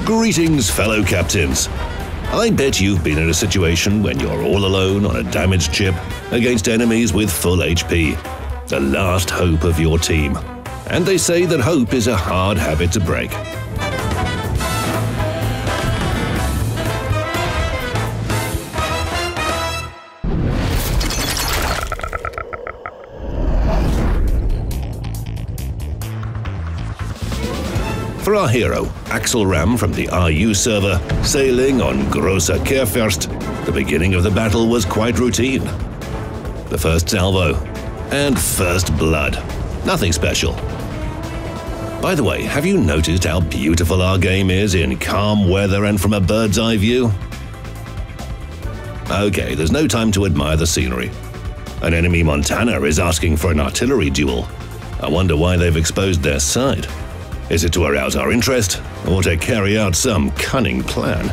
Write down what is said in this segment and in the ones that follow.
Greetings, fellow captains. I bet you've been in a situation when you're all alone on a damaged ship against enemies with full HP, the last hope of your team. And they say that hope is a hard habit to break. For our hero, Axel Ram from the RU server, sailing on Großer Kehrfirst, the beginning of the battle was quite routine. The first salvo, and first blood. Nothing special. By the way, have you noticed how beautiful our game is in calm weather and from a bird's eye view? Okay, there's no time to admire the scenery. An enemy Montana is asking for an artillery duel. I wonder why they've exposed their side. Is it to arouse our interest, or to carry out some cunning plan?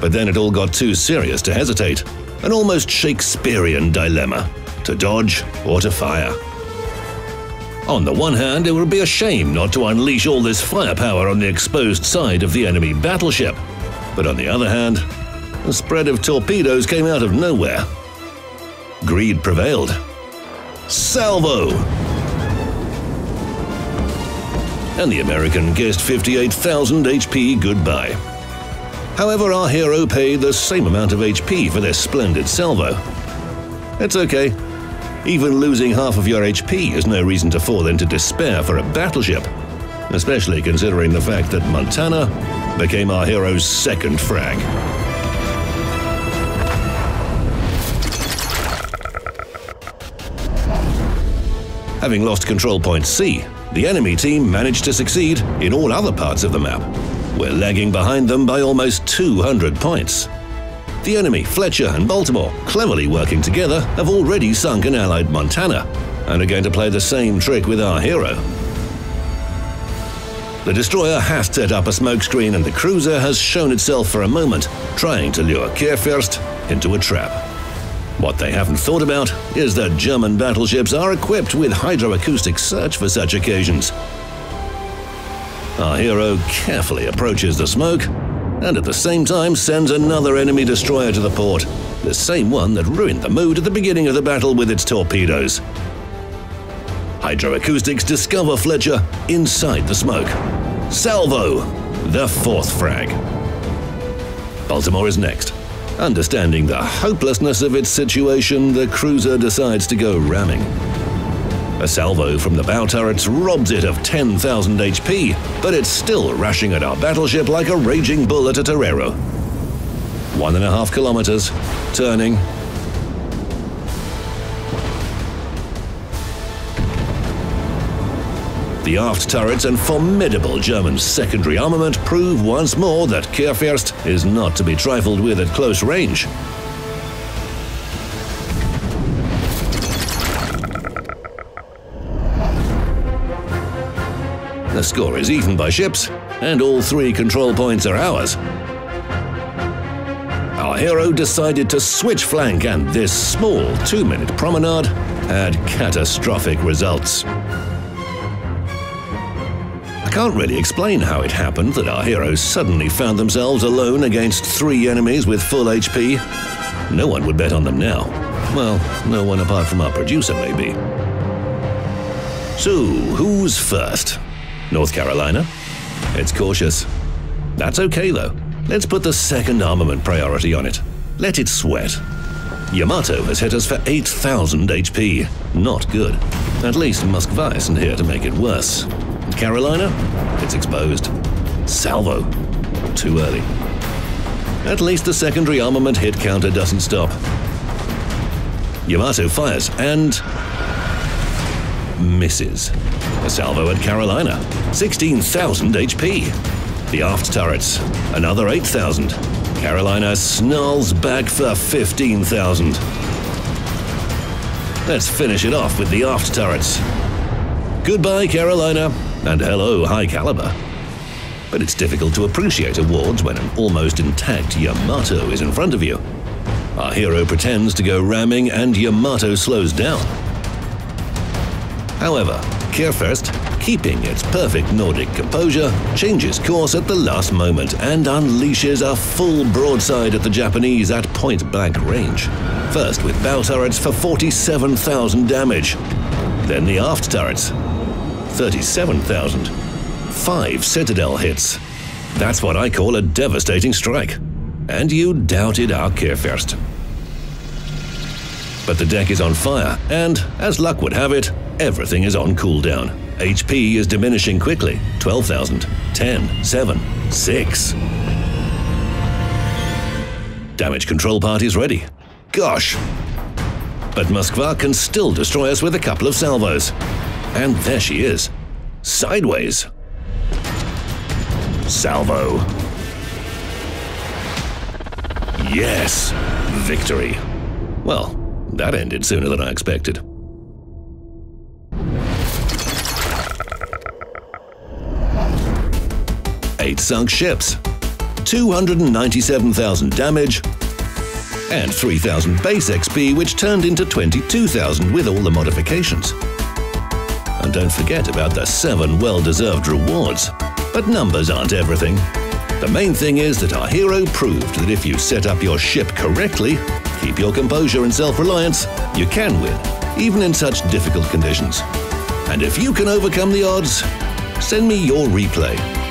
But then it all got too serious to hesitate, an almost Shakespearean dilemma, to dodge or to fire. On the one hand, it would be a shame not to unleash all this firepower on the exposed side of the enemy battleship. But on the other hand, a spread of torpedoes came out of nowhere. Greed prevailed. Salvo! And the American guessed 58,000 HP goodbye. However, our hero paid the same amount of HP for this splendid salvo. It's okay. Even losing half of your HP is no reason to fall into despair for a battleship, especially considering the fact that Montana became our hero's second frag. Having lost control point C, the enemy team managed to succeed in all other parts of the map. We're lagging behind them by almost 200 points. The enemy, Fletcher and Baltimore, cleverly working together, have already sunk an allied Montana, and are going to play the same trick with our hero. The destroyer has set up a smokescreen and the cruiser has shown itself for a moment, trying to lure Kehrfirst into a trap. What they haven't thought about is that German battleships are equipped with hydroacoustic search for such occasions. Our hero carefully approaches the smoke, and at the same time sends another enemy destroyer to the port, the same one that ruined the mood at the beginning of the battle with its torpedoes. Hydroacoustics discover Fletcher inside the smoke. Salvo! The fourth frag. Baltimore is next. Understanding the hopelessness of its situation, the cruiser decides to go ramming. A salvo from the bow turrets robs it of 10,000 HP, but it's still rushing at our battleship like a raging bull at a torero. 1.5 kilometers, turning. The aft turrets and formidable German secondary armament prove once more that Kehrfirst is not to be trifled with at close range. The score is even by ships, and all 3 control points are ours. Our hero decided to switch flank, and this small 2-minute promenade had catastrophic results. I can't really explain how it happened that our heroes suddenly found themselves alone against 3 enemies with full HP. No one would bet on them now. Well, no one apart from our producer, maybe. So, who's first? North Carolina? It's cautious. That's okay, though. Let's put the second armament priority on it. Let it sweat. Yamato has hit us for 8,000 HP. Not good. At least Moskva isn't here to make it worse. Carolina? It's exposed. Salvo. Too early. At least the secondary armament hit counter doesn't stop. Yamato fires and misses. A salvo at Carolina. 16,000 HP. The aft turrets. Another 8,000. Carolina snarls back for 15,000. Let's finish it off with the aft turrets. Goodbye, Carolina, and hello, High Caliber. But it's difficult to appreciate awards when an almost intact Yamato is in front of you. Our hero pretends to go ramming and Yamato slows down. However, Kehrfirst keeping its perfect Nordic composure, changes course at the last moment and unleashes a full broadside at the Japanese at point-blank range. First with bow turrets for 47,000 damage, then the aft turrets, 37,000. 5 citadel hits. That's what I call a devastating strike. And you doubted our Kehrfirst. But the deck is on fire, and, as luck would have it, everything is on cooldown. HP is diminishing quickly. 12,000, 10, 7, 6. Damage control party's ready. Gosh! But Moskva can still destroy us with a couple of salvos. And there she is. Sideways. Salvo. Yes! Victory. Well, that ended sooner than I expected. Eight sunk ships, 297,000 damage, and 3,000 base XP, which turned into 22,000 with all the modifications. And don't forget about the 7 well-deserved rewards. But numbers aren't everything. The main thing is that our hero proved that if you set up your ship correctly, keep your composure and self-reliance, you can win, even in such difficult conditions. And if you can overcome the odds, send me your replay.